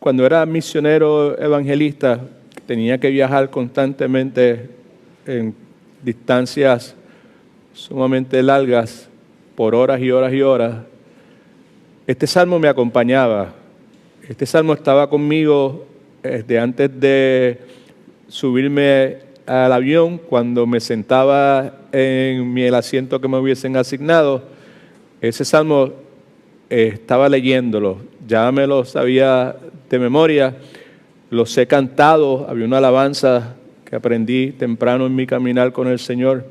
Cuando era misionero evangelista, tenía que viajar constantemente en distancias sumamente largas, por horas y horas y horas. Este salmo me acompañaba. Este salmo estaba conmigo desde antes de subirme al avión, cuando me sentaba en el asiento que me hubiesen asignado. Ese salmo estaba leyéndolo, ya me lo sabía de memoria, los he cantado. Había una alabanza que aprendí temprano en mi caminar con el Señor,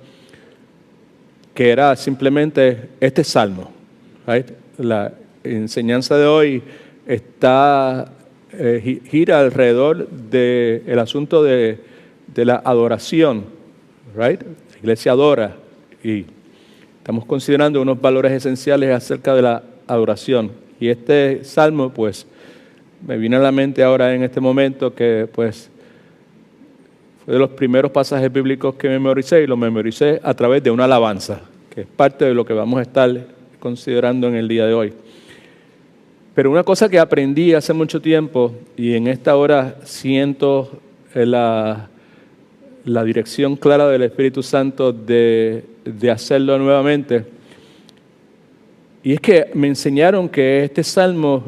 que era simplemente este salmo. Right? La enseñanza de hoy gira alrededor del asunto de la adoración. Right? La iglesia adora y estamos considerando unos valores esenciales acerca de la adoración. Y este salmo, pues, me vino a la mente ahora en este momento que, pues, fue de los primeros pasajes bíblicos que memoricé, y lo memoricé a través de una alabanza, que es parte de lo que vamos a estar considerando en el día de hoy. Pero una cosa que aprendí hace mucho tiempo, y en esta hora siento la dirección clara del Espíritu Santo de hacerlo nuevamente, y es que me enseñaron que este salmo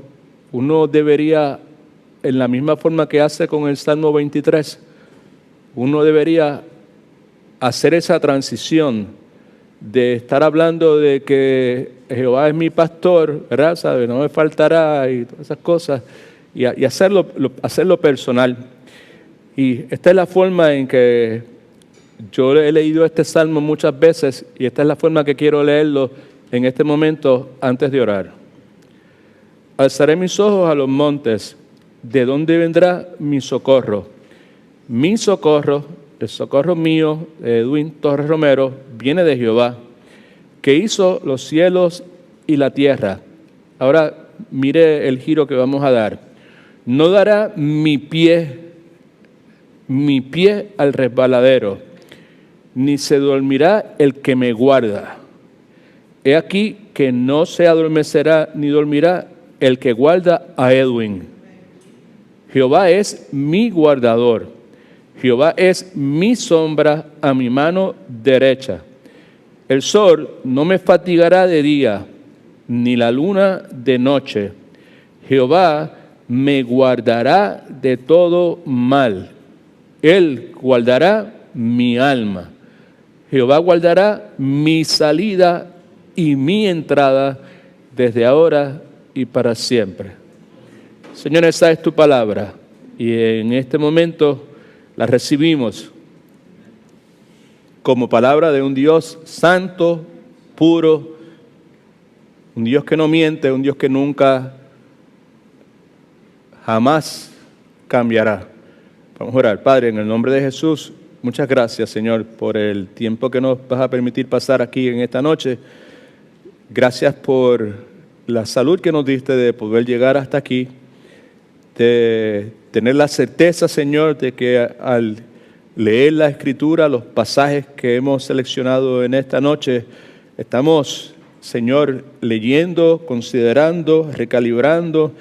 uno debería, en la misma forma que hace con el Salmo 23, uno debería hacer esa transición de estar hablando de que Jehová es mi pastor, ¿verdad? ¿Sabe? No me faltará y todas esas cosas, y hacerlo personal. Y esta es la forma en que yo he leído este salmo muchas veces, y esta es la forma que quiero leerlo en este momento antes de orar. Alzaré mis ojos a los montes, ¿de dónde vendrá mi socorro? Mi socorro, el socorro mío, Edwin Torres Romero, viene de Jehová, que hizo los cielos y la tierra. Ahora mire el giro que vamos a dar. No dará mi pie al resbaladero, ni se dormirá el que me guarda. He aquí que no se adormecerá ni dormirá el que guarda a Edwin. Jehová es mi guardador. Jehová es mi sombra a mi mano derecha. El sol no me fatigará de día, ni la luna de noche. Jehová me guardará de todo mal. Él guardará mi alma. Jehová guardará mi salida y mi entrada desde ahora y para siempre. Señor, esa es tu palabra, y en este momento la recibimos como palabra de un Dios santo, puro, un Dios que no miente, un Dios que nunca, jamás cambiará. Vamos a orar. Padre, en el nombre de Jesús, muchas gracias, Señor, por el tiempo que nos vas a permitir pasar aquí en esta noche. Gracias por la salud que nos diste de poder llegar hasta aquí, de tener la certeza, Señor, de que al leer la Escritura, los pasajes que hemos seleccionado en esta noche, estamos, Señor, leyendo, considerando, recalibrando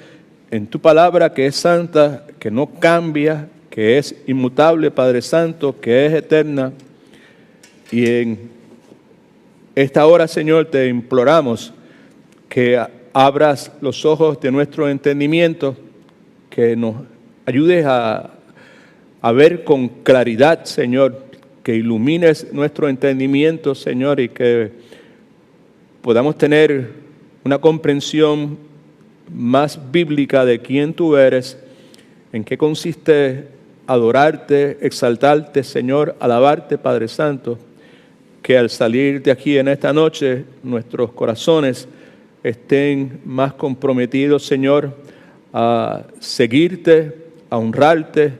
en tu palabra, que es santa, que no cambia, que es inmutable, Padre Santo, que es eterna. Y en esta hora, Señor, te imploramos que abras los ojos de nuestro entendimiento, que nos ayudes a ver con claridad, Señor, que ilumines nuestro entendimiento, Señor, y que podamos tener una comprensión más bíblica de quién tú eres, en qué consiste adorarte, exaltarte, Señor, alabarte, Padre Santo. Que al salir de aquí en esta noche, nuestros corazones estén más comprometidos, Señor, a seguirte, a honrarte,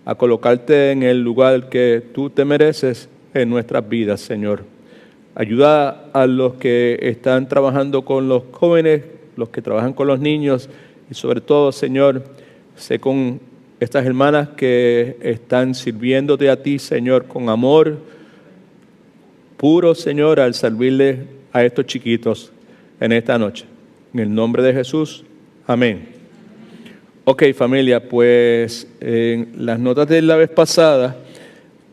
a colocarte en el lugar que tú te mereces en nuestras vidas, Señor. Ayuda a los que están trabajando con los jóvenes, los que trabajan con los niños, y sobre todo, Señor, sé con estas hermanas que están sirviéndote a ti, Señor, con amor puro, Señor, al servirle a estos chiquitos en esta noche. En el nombre de Jesús, amén. Ok, familia, pues en las notas de la vez pasada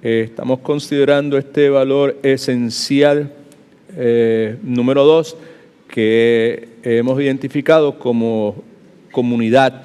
estamos considerando este valor esencial número 2 que hemos identificado como comunidad.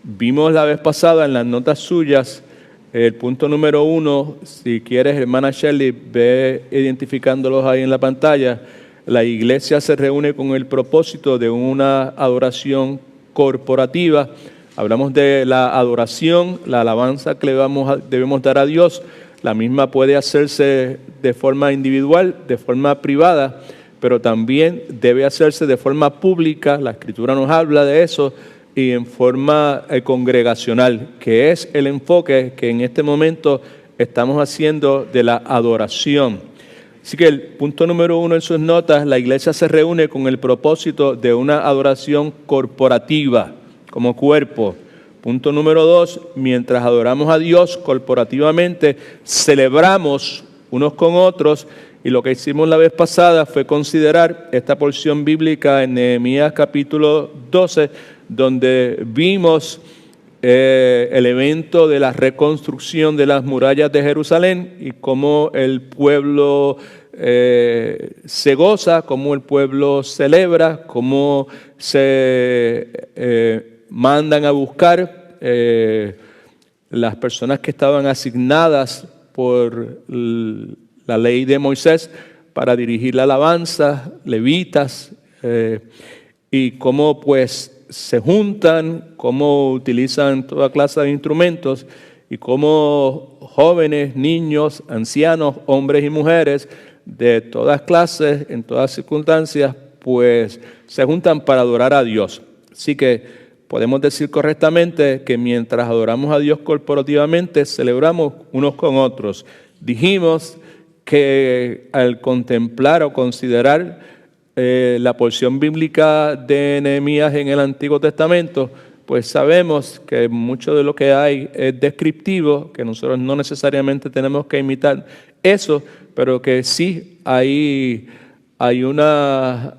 Vimos la vez pasada en las notas suyas el punto número 1, si quieres, hermana Shirley, ve identificándolos ahí en la pantalla. La iglesia se reúne con el propósito de una adoración corporativa. Hablamos de la adoración, la alabanza que debemos dar a Dios. La misma puede hacerse de forma individual, de forma privada, pero también debe hacerse de forma pública. La Escritura nos habla de eso, y en forma congregacional, que es el enfoque que en este momento estamos haciendo de la adoración. Así que el punto número 1 en sus notas, la iglesia se reúne con el propósito de una adoración corporativa, como cuerpo. Punto número 2, mientras adoramos a Dios corporativamente, celebramos unos con otros, y lo que hicimos la vez pasada fue considerar esta porción bíblica en Nehemías capítulo 12, donde vimos el evento de la reconstrucción de las murallas de Jerusalén y cómo el pueblo se goza, cómo el pueblo celebra, cómo se mandan a buscar las personas que estaban asignadas por la ley de Moisés para dirigir la alabanza, levitas, y cómo pues se juntan, cómo utilizan toda clase de instrumentos y cómo jóvenes, niños, ancianos, hombres y mujeres de todas clases, en todas circunstancias, pues se juntan para adorar a Dios. Así que podemos decir correctamente que mientras adoramos a Dios corporativamente, celebramos unos con otros. Dijimos que al contemplar o considerar la porción bíblica de Nehemías en el Antiguo Testamento, pues sabemos que mucho de lo que hay es descriptivo, que nosotros no necesariamente tenemos que imitar eso, pero que sí hay unos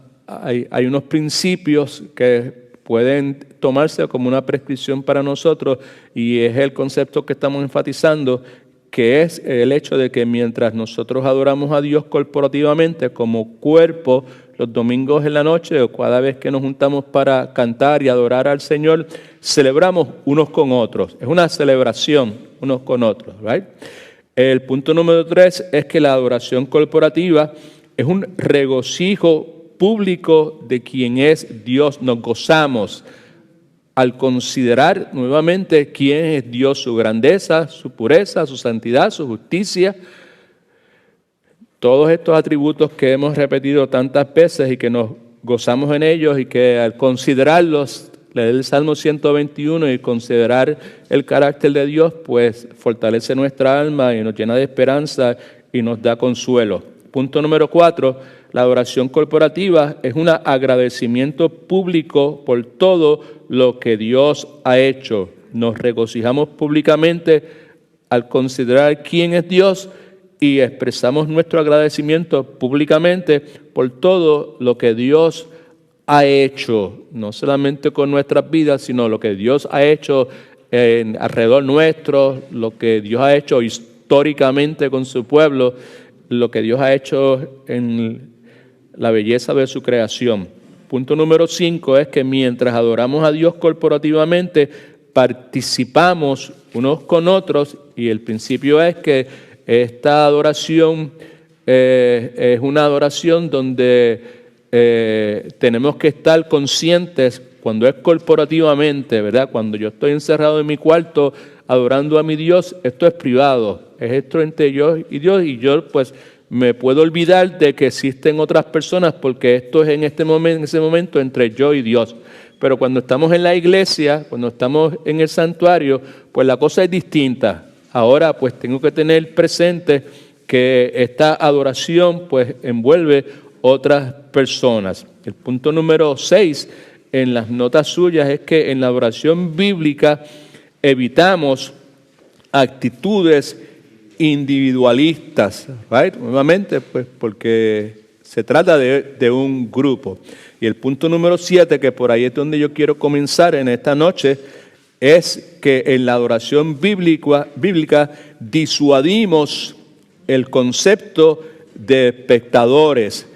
principios que pueden tomarse como una prescripción para nosotros, y es el concepto que estamos enfatizando, que es el hecho de que mientras nosotros adoramos a Dios corporativamente como cuerpo, los domingos en la noche o cada vez que nos juntamos para cantar y adorar al Señor, celebramos unos con otros. Es una celebración unos con otros, ¿right? El punto número 3 es que la adoración corporativa es un regocijo público de quien es Dios. Nos gozamos al considerar nuevamente quién es Dios, su grandeza, su pureza, su santidad, su justicia. Todos estos atributos que hemos repetido tantas veces y que nos gozamos en ellos, y que al considerarlos, leer el Salmo 121 y considerar el carácter de Dios, pues fortalece nuestra alma y nos llena de esperanza y nos da consuelo. Punto número 4, la adoración corporativa es un agradecimiento público por todo lo que Dios ha hecho. Nos regocijamos públicamente al considerar quién es Dios y expresamos nuestro agradecimiento públicamente por todo lo que Dios ha hecho, no solamente con nuestras vidas, sino lo que Dios ha hecho alrededor nuestro, lo que Dios ha hecho históricamente con su pueblo, lo que Dios ha hecho en la belleza de su creación. Punto número 5 es que mientras adoramos a Dios corporativamente, participamos unos con otros, y el principio es que esta adoración es una adoración donde tenemos que estar conscientes cuando es corporativamente, ¿verdad? Cuando yo estoy encerrado en mi cuarto adorando a mi Dios, esto es privado, es esto entre yo y Dios, y yo pues me puedo olvidar de que existen otras personas porque esto es en ese momento entre yo y Dios. Pero cuando estamos en la iglesia, cuando estamos en el santuario, pues la cosa es distinta. Ahora pues tengo que tener presente que esta adoración pues envuelve otras personas. El punto número 6 en las notas suyas es que en la adoración bíblica evitamos actitudes individualistas, right? Nuevamente pues porque se trata de un grupo. Y el punto número 7, que por ahí es donde yo quiero comenzar en esta noche, es que en la adoración bíblica disuadimos el concepto de espectadores.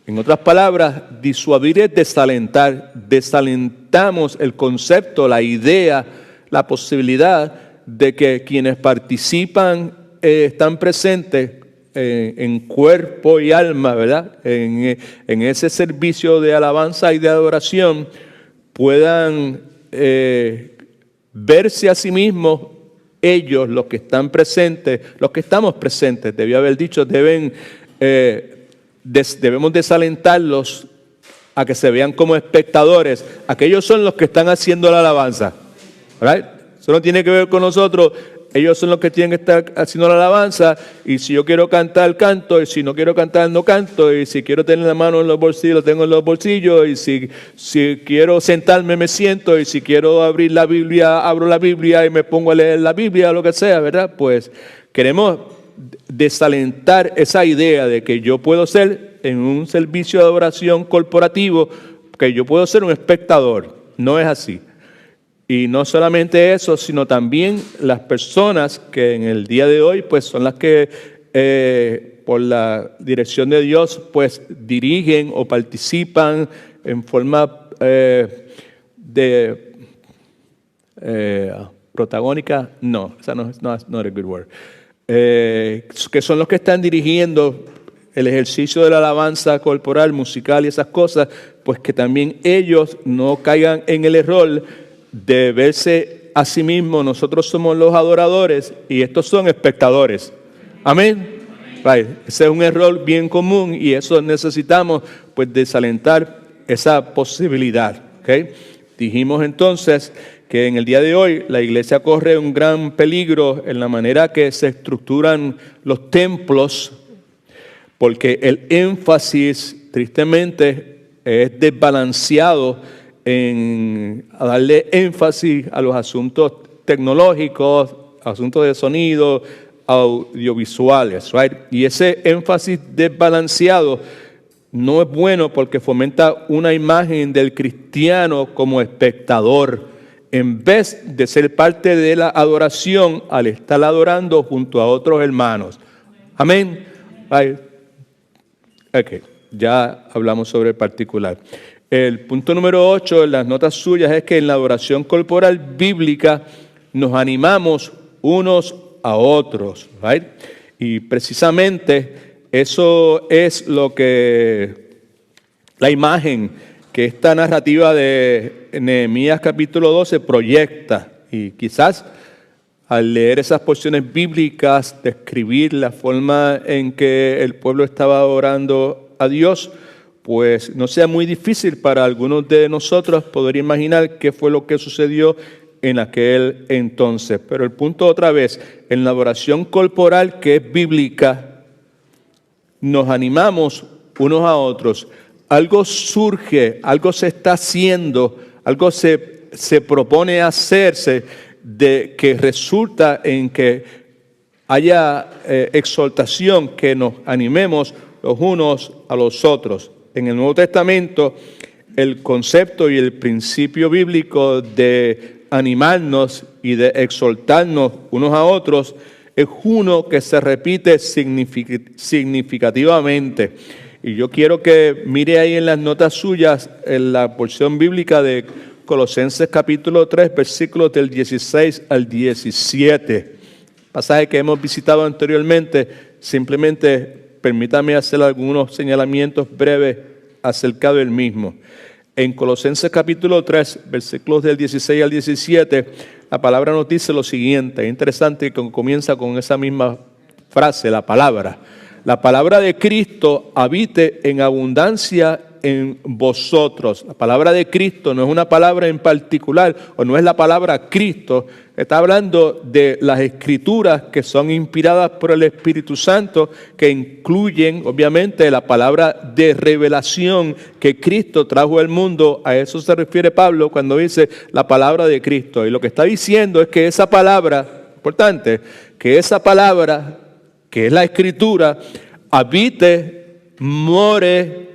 En otras palabras, disuadir es desalentar. Desalentamos el concepto, la idea, la posibilidad de que quienes participan están presentes en cuerpo y alma, ¿verdad? En ese servicio de alabanza y de adoración puedan verse a sí mismos, ellos, los que están presentes, los que estamos presentes, debía haber dicho, debemos desalentarlos a que se vean como espectadores. Aquellos son los que están haciendo la alabanza, ¿right? Eso no tiene que ver con nosotros. Ellos son los que tienen que estar haciendo la alabanza, y si yo quiero cantar, canto, y si no quiero cantar, no canto, y si quiero tener la mano en los bolsillos, lo tengo en los bolsillos, y si quiero sentarme, me siento, y si quiero abrir la Biblia, abro la Biblia y me pongo a leer la Biblia, lo que sea, ¿verdad? Pues queremos desalentar esa idea de que yo puedo ser, en un servicio de adoración corporativo, que yo puedo ser un espectador. No es así. Y no solamente eso, sino también las personas que en el día de hoy pues son las que por la dirección de Dios pues dirigen o participan en forma protagónica. No, esa no es not a good word. Que son los que están dirigiendo el ejercicio de la alabanza corporal, musical y esas cosas, pues que también ellos no caigan en el error de verse a sí mismos. Nosotros somos los adoradores y estos son espectadores. Amén. Right. Ese es un error bien común, y eso necesitamos pues desalentar esa posibilidad. ¿Okay? Dijimos entonces que en el día de hoy la iglesia corre un gran peligro en la manera que se estructuran los templos, porque el énfasis tristemente es desbalanceado a darle énfasis a los asuntos tecnológicos, asuntos de sonido, audiovisuales, right? Y ese énfasis desbalanceado no es bueno, porque fomenta una imagen del cristiano como espectador, en vez de ser parte de la adoración al estar adorando junto a otros hermanos. Amén. Right. Okay. Ya hablamos sobre el particular. El punto número 8 en las notas suyas es que en la adoración corporal bíblica nos animamos unos a otros, right? Y precisamente eso es lo que la imagen que esta narrativa de Nehemías capítulo 12 proyecta. Y quizás al leer esas porciones bíblicas, describir la forma en que el pueblo estaba adorando a Dios, pues no sea muy difícil para algunos de nosotros poder imaginar qué fue lo que sucedió en aquel entonces. Pero el punto otra vez, en la adoración corporal que es bíblica, nos animamos unos a otros. Algo surge, algo se está haciendo, algo se propone hacerse, de que resulta en que haya exhortación, que nos animemos los unos a los otros. En el Nuevo Testamento, el concepto y el principio bíblico de animarnos y de exhortarnos unos a otros es uno que se repite significativamente. Y yo quiero que mire ahí en las notas suyas, en la porción bíblica de Colosenses capítulo 3, versículos del 16 al 17. Pasaje que hemos visitado anteriormente. Simplemente permítame hacer algunos señalamientos breves acerca del mismo. En Colosenses capítulo 3, versículos del 16 al 17, la palabra nos dice lo siguiente. Es interesante que comienza con esa misma frase, la palabra. La palabra de Cristo habite en abundancia en vosotros. La palabra de Cristo no es una palabra en particular, o no es la palabra Cristo. Está hablando de las escrituras que son inspiradas por el Espíritu Santo, que incluyen obviamente la palabra de revelación que Cristo trajo al mundo. A eso se refiere Pablo cuando dice la palabra de Cristo. Y lo que está diciendo es que esa palabra, importante, que esa palabra, que es la escritura, habite, more,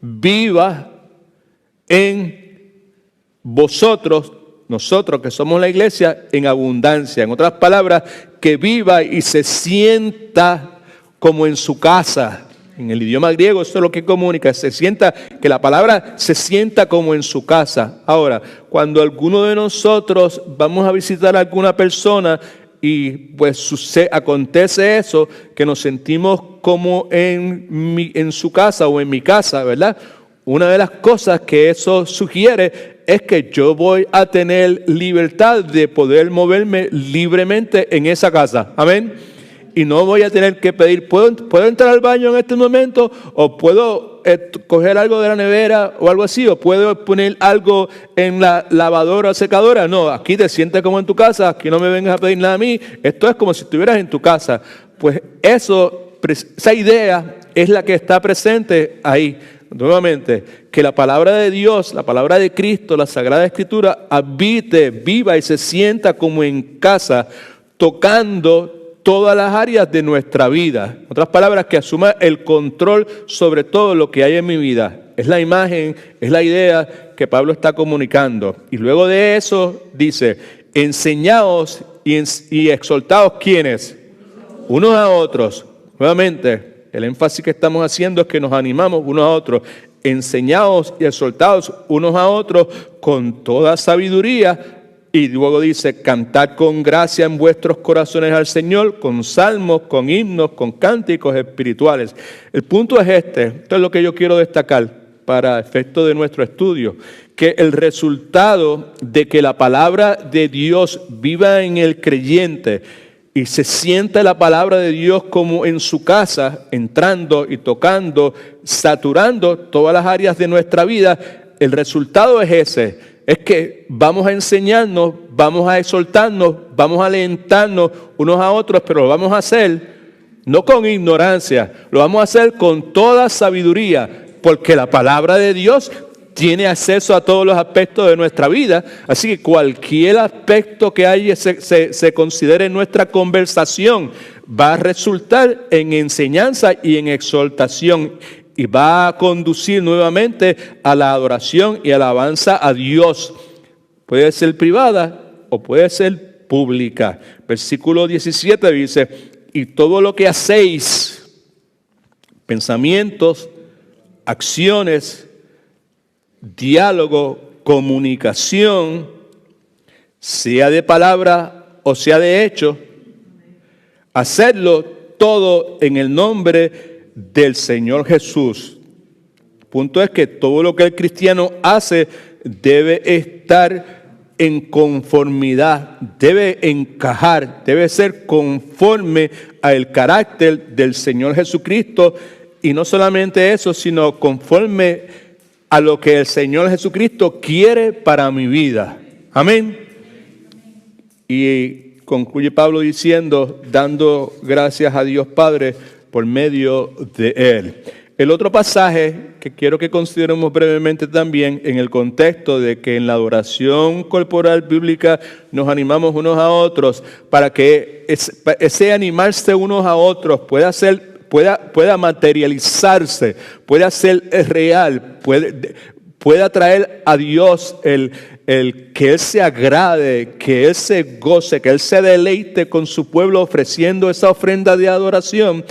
viva en vosotros nosotros que somos la iglesia, en abundancia. En otras palabras, que viva y se sienta como en su casa. En el idioma griego eso es lo que comunica, se sienta, que la palabra se sienta como en su casa. Ahora, cuando alguno de nosotros vamos a visitar a alguna persona y pues acontece eso, que nos sentimos como en su casa o en mi casa, ¿verdad? Una de las cosas que eso sugiere es que yo voy a tener libertad de poder moverme libremente en esa casa. Amén. Y no voy a tener que pedir, ¿puedo entrar al baño en este momento? ¿O puedo coger algo de la nevera o algo así? ¿O puedo poner algo en la lavadora o secadora? No, aquí te sientes como en tu casa, aquí no me vengas a pedir nada a mí. Esto es como si estuvieras en tu casa. Pues esa idea es la que está presente ahí. Nuevamente, que la palabra de Dios, la palabra de Cristo, la Sagrada Escritura, habite, viva y se sienta como en casa, tocando todas las áreas de nuestra vida. En otras palabras, que asuma el control sobre todo lo que hay en mi vida. Es la imagen, es la idea que Pablo está comunicando. Y luego de eso dice, enseñaos y exhortaos, ¿quiénes? Unos a otros. Nuevamente, el énfasis que estamos haciendo es que nos animamos unos a otros. Enseñaos y exhortaos unos a otros con toda sabiduría. Y luego dice, cantad con gracia en vuestros corazones al Señor, con salmos, con himnos, con cánticos espirituales. El punto es esto es lo que yo quiero destacar para efecto de nuestro estudio, que el resultado de que la palabra de Dios viva en el creyente y se sienta la palabra de Dios como en su casa, entrando y tocando, saturando todas las áreas de nuestra vida, el resultado es ese. Es que vamos a enseñarnos, vamos a exhortarnos, vamos a alentarnos unos a otros, pero lo vamos a hacer no con ignorancia, lo vamos a hacer con toda sabiduría, porque la palabra de Dios tiene acceso a todos los aspectos de nuestra vida. Así que cualquier aspecto que haya se considere en nuestra conversación va a resultar en enseñanza y en exhortación. Y va a conducir nuevamente a la adoración y alabanza a Dios. Puede ser privada o puede ser pública. Versículo 17 dice, y todo lo que hacéis, pensamientos, acciones, diálogo, comunicación, sea de palabra o sea de hecho, hacedlo todo en el nombre del Señor Jesús. El punto es que todo lo que el cristiano hace debe estar en conformidad, debe encajar, debe ser conforme al carácter del Señor Jesucristo, y no solamente eso, sino conforme a lo que el Señor Jesucristo quiere para mi vida. Amén. Y concluye Pablo diciendo, dando gracias a Dios Padre por medio de Él. El otro pasaje que quiero que consideremos brevemente también, en el contexto de que en la adoración corporal bíblica nos animamos unos a otros, para que ese animarse unos a otros pueda materializarse, pueda ser real, pueda traer a Dios el que Él se agrade, que Él se goce, que Él se deleite con su pueblo ofreciendo esa ofrenda de adoración.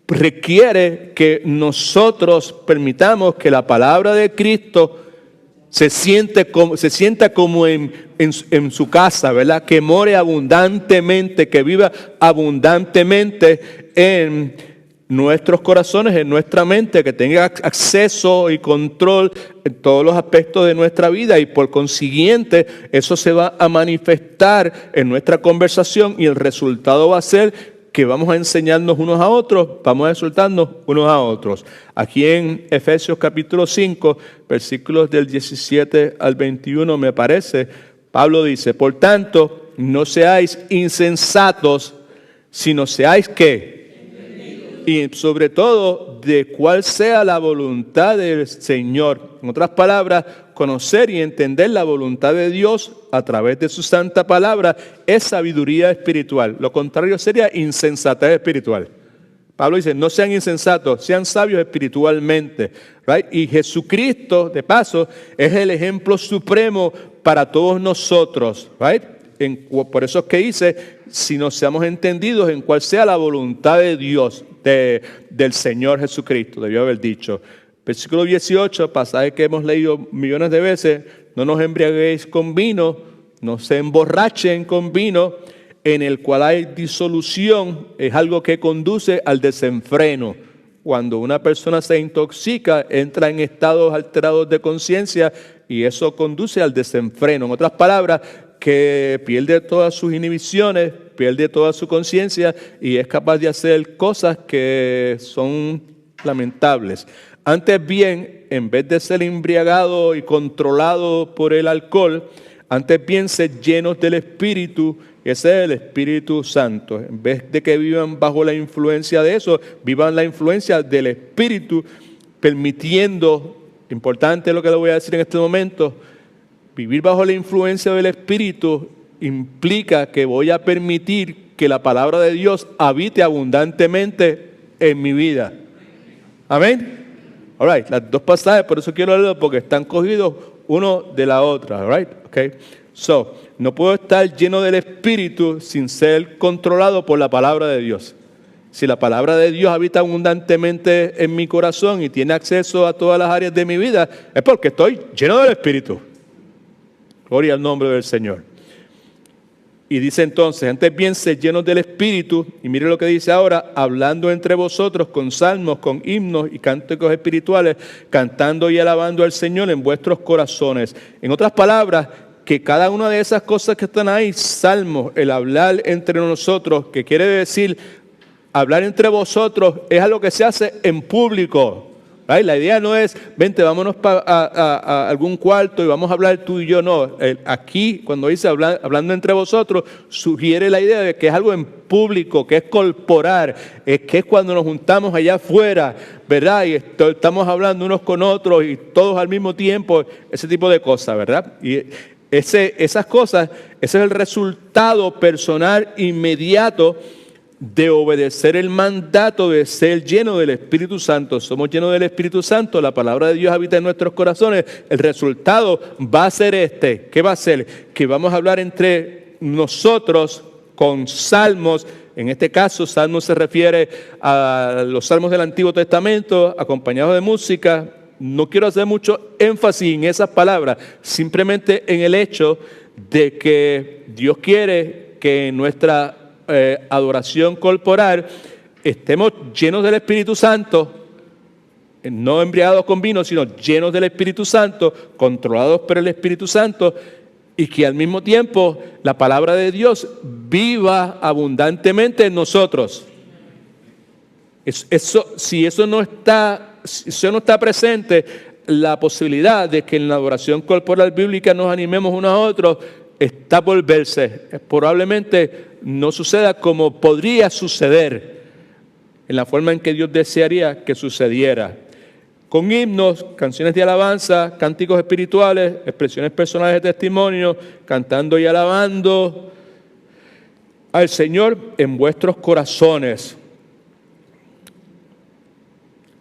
Requiere que nosotros permitamos que la palabra de Cristo se sienta como en su casa, ¿verdad? Que more abundantemente, que viva abundantemente en nuestros corazones, en nuestra mente, que tenga acceso y control en todos los aspectos de nuestra vida, y por consiguiente eso se va a manifestar en nuestra conversación, y el resultado va a ser que vamos a enseñarnos unos a otros, vamos a exhortarnos unos a otros. Aquí en Efesios capítulo 5, versículos del 17 al 21, me parece, Pablo dice, por tanto, no seáis insensatos, sino seáis ¿qué? Y sobre todo, de cuál sea la voluntad del Señor. En otras palabras, conocer y entender la voluntad de Dios a través de su santa palabra es sabiduría espiritual. Lo contrario sería insensatez espiritual. Pablo dice, no sean insensatos, sean sabios espiritualmente. Right? Y Jesucristo, de paso, es el ejemplo supremo para todos nosotros, right? Por eso es que dice, si nos seamos entendidos en cuál sea la voluntad de Dios, del Señor Jesucristo, debió haber dicho. Versículo 18, pasaje que hemos leído millones de veces, no nos embriaguéis con vino, no se emborrachen con vino, en el cual hay disolución, es algo que conduce al desenfreno. Cuando una persona se intoxica, entra en estados alterados de conciencia y eso conduce al desenfreno. En otras palabras, que pierde todas sus inhibiciones, pierde toda su conciencia y es capaz de hacer cosas que son lamentables. Antes bien, en vez de ser embriagado y controlado por el alcohol, antes bien ser llenos del Espíritu, ese es el Espíritu Santo. En vez de que vivan bajo la influencia de eso, vivan la influencia del Espíritu, permitiendo, importante lo que le voy a decir en este momento, vivir bajo la influencia del Espíritu implica que voy a permitir que la palabra de Dios habite abundantemente en mi vida. Amén. All right, las dos pasajes, por eso quiero leerlo, porque están cogidos uno de la otra. All right, okay. So, no puedo estar lleno del Espíritu sin ser controlado por la palabra de Dios. Si la palabra de Dios habita abundantemente en mi corazón y tiene acceso a todas las áreas de mi vida, es porque estoy lleno del Espíritu. Gloria al nombre del Señor. Y dice entonces, antes bien ser llenos del Espíritu, y mire lo que dice ahora, hablando entre vosotros con salmos, con himnos y cánticos espirituales, cantando y alabando al Señor en vuestros corazones. En otras palabras, que cada una de esas cosas que están ahí, salmos, el hablar entre nosotros, que quiere decir hablar entre vosotros, es algo que se hace en público. ¿Right? La idea no es, vente, vámonos a algún cuarto y vamos a hablar tú y yo. No, aquí cuando dice hablando entre vosotros, sugiere la idea de que es algo en público, que es corporal, que es cuando nos juntamos allá afuera, ¿verdad? Y estamos hablando unos con otros y todos al mismo tiempo, ese tipo de cosas, ¿verdad? Y esas cosas, ese es el resultado personal inmediato de obedecer el mandato de ser lleno del Espíritu Santo. Somos llenos del Espíritu Santo, la palabra de Dios habita en nuestros corazones. El resultado va a ser este. ¿Qué va a ser? Que vamos a hablar entre nosotros con salmos. En este caso, salmos se refiere a los salmos del Antiguo Testamento, acompañados de música. No quiero hacer mucho énfasis en esas palabras, simplemente en el hecho de que Dios quiere que en nuestra adoración corporal estemos llenos del Espíritu Santo, no embriagados con vino, sino llenos del Espíritu Santo, controlados por el Espíritu Santo, y que al mismo tiempo la palabra de Dios viva abundantemente en nosotros. Si eso no está presente, la posibilidad de que en la adoración corporal bíblica nos animemos unos a otros está por verse. Probablemente no suceda como podría suceder en la forma en que Dios desearía que sucediera. Con himnos, canciones de alabanza, cánticos espirituales, expresiones personales de testimonio, cantando y alabando al Señor en vuestros corazones.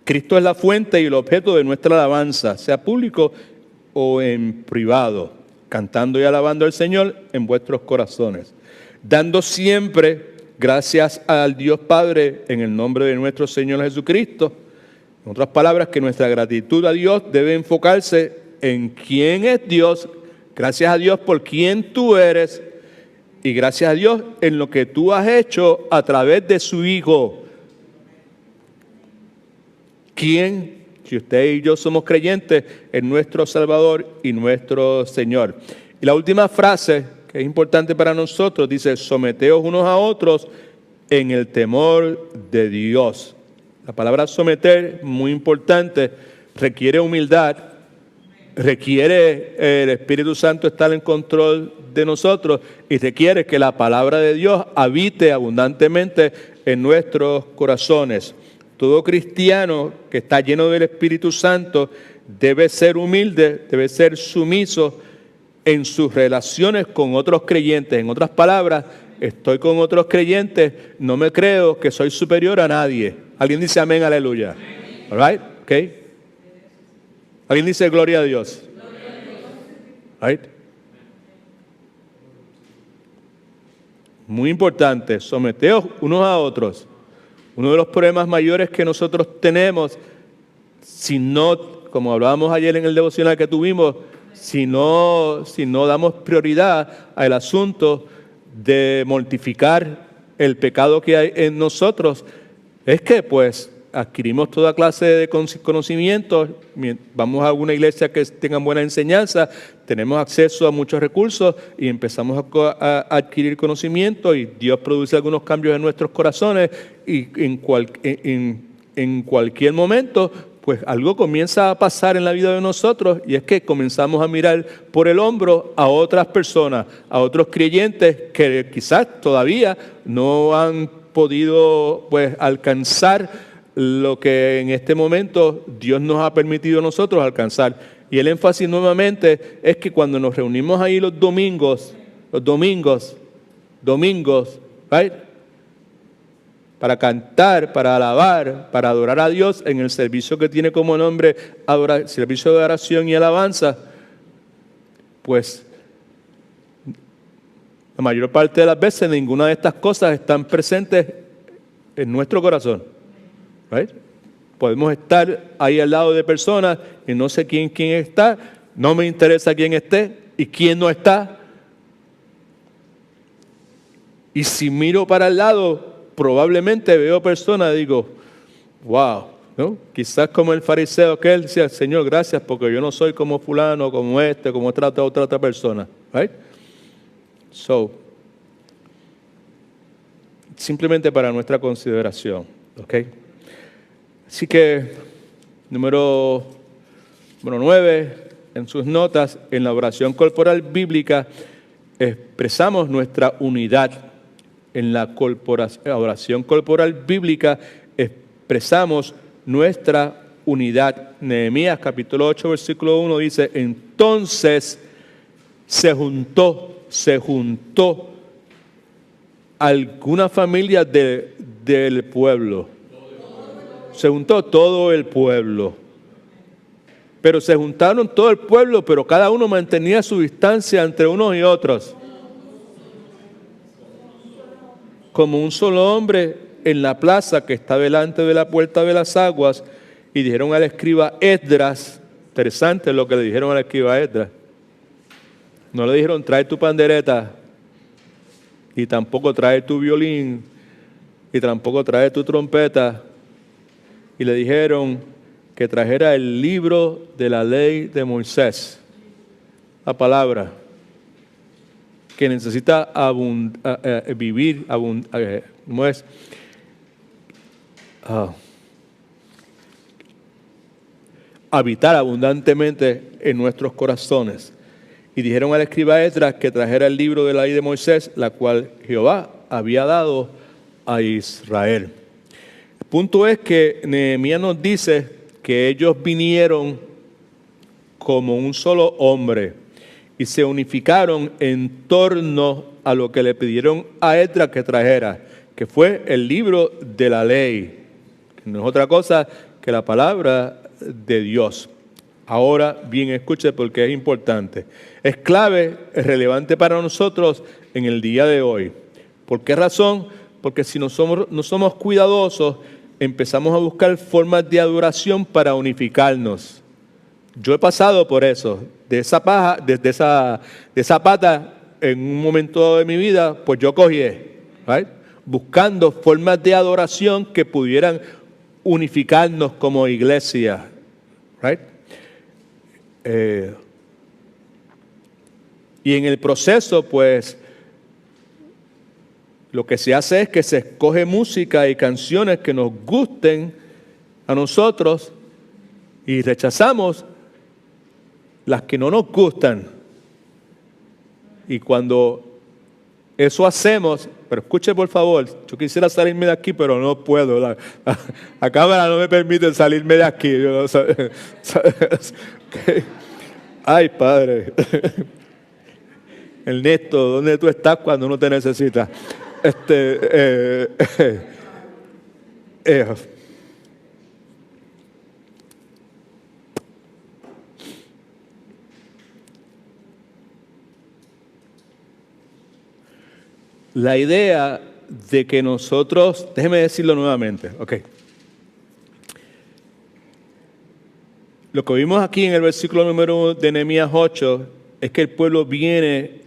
Cristo es la fuente y el objeto de nuestra alabanza, sea público o en privado, cantando y alabando al Señor en vuestros corazones, dando siempre gracias al Dios Padre en el nombre de nuestro Señor Jesucristo. En otras palabras, que nuestra gratitud a Dios debe enfocarse en quién es Dios, gracias a Dios por quién tú eres y gracias a Dios en lo que tú has hecho a través de su Hijo. ¿Quién? Si usted y yo somos creyentes, es nuestro Salvador y nuestro Señor. Y la última frase, que es importante para nosotros, dice, someteos unos a otros en el temor de Dios. La palabra someter, muy importante, requiere humildad, requiere el Espíritu Santo estar en control de nosotros y requiere que la palabra de Dios habite abundantemente en nuestros corazones. Todo cristiano que está lleno del Espíritu Santo debe ser humilde, debe ser sumiso en sus relaciones con otros creyentes. En otras palabras, estoy con otros creyentes, no me creo que soy superior a nadie. ¿Alguien dice amén, aleluya? All right, okay. ¿Alguien dice gloria a Dios? All right. muy importante, someteos unos a otros. Uno de los problemas mayores que nosotros tenemos, si no, como hablábamos ayer en el devocional que tuvimos, si no damos prioridad al asunto de mortificar el pecado que hay en nosotros, es que pues adquirimos toda clase de conocimientos, vamos a una iglesia que tenga buena enseñanza, tenemos acceso a muchos recursos y empezamos a adquirir conocimiento y Dios produce algunos cambios en nuestros corazones y en cualquier momento pues algo comienza a pasar en la vida de nosotros y es que comenzamos a mirar por el hombro a otras personas, a otros creyentes que quizás todavía no han podido pues alcanzar lo que en este momento Dios nos ha permitido a nosotros alcanzar. Y el énfasis nuevamente es que cuando nos reunimos ahí los domingos, right? Para cantar, para alabar, para adorar a Dios en el servicio que tiene como nombre servicio de oración y alabanza, pues la mayor parte de las veces ninguna de estas cosas están presentes en nuestro corazón. Right? Podemos estar ahí al lado de personas y no sé quién está, no me interesa quién esté y quién no está. Y si miro para el lado, probablemente veo personas y digo, wow, ¿no? Quizás como el fariseo que él decía, Señor, gracias porque yo no soy como fulano, como como otra persona. Right? So, simplemente para nuestra consideración, ¿ok? Así que, número 9, en sus notas, en la oración corporal bíblica, expresamos nuestra unidad. En la oración corporal bíblica expresamos nuestra unidad. Nehemías capítulo 8, versículo 1 dice, entonces se juntó alguna familia del pueblo. Se juntó todo el pueblo. Pero se juntaron todo el pueblo, pero cada uno mantenía su distancia entre unos y otros. Como un solo hombre en la plaza que está delante de la puerta de las aguas, y dijeron al escriba Esdras, interesante lo que le dijeron al escriba Esdras. No le dijeron trae tu pandereta, y tampoco trae tu violín, y tampoco trae tu trompeta. Y le dijeron que trajera el libro de la ley de Moisés, la palabra, que necesita vivir, ¿cómo es? Habitar abundantemente en nuestros corazones. Y dijeron al escriba Esdras que trajera el libro de la ley de Moisés, la cual Jehová había dado a Israel. El punto es que Nehemías nos dice que ellos vinieron como un solo hombre y se unificaron en torno a lo que le pidieron a Esdras que trajera, que fue el libro de la ley, que no es otra cosa que la palabra de Dios. Ahora bien, escuche porque es importante. Es clave, es relevante para nosotros en el día de hoy. ¿Por qué razón? Porque si no somos cuidadosos, empezamos a buscar formas de adoración para unificarnos. Yo he pasado por eso, de esa pata, en un momento de mi vida, pues yo cogí, right? Buscando formas de adoración que pudieran unificarnos como iglesia, right? Y en el proceso, pues, lo que se hace es que se escoge música y canciones que nos gusten a nosotros y rechazamos las que no nos gustan. Y cuando eso hacemos, pero escuche por favor, yo quisiera salirme de aquí, pero no puedo. La cámara no me permite salirme de aquí. Yo no sé. Okay. Ay, Padre. Ernesto, ¿dónde tú estás cuando uno te necesita? la idea de que nosotros, déjeme decirlo nuevamente, ok. Lo que vimos aquí en el versículo número 1 de Nehemías 8 es que el pueblo viene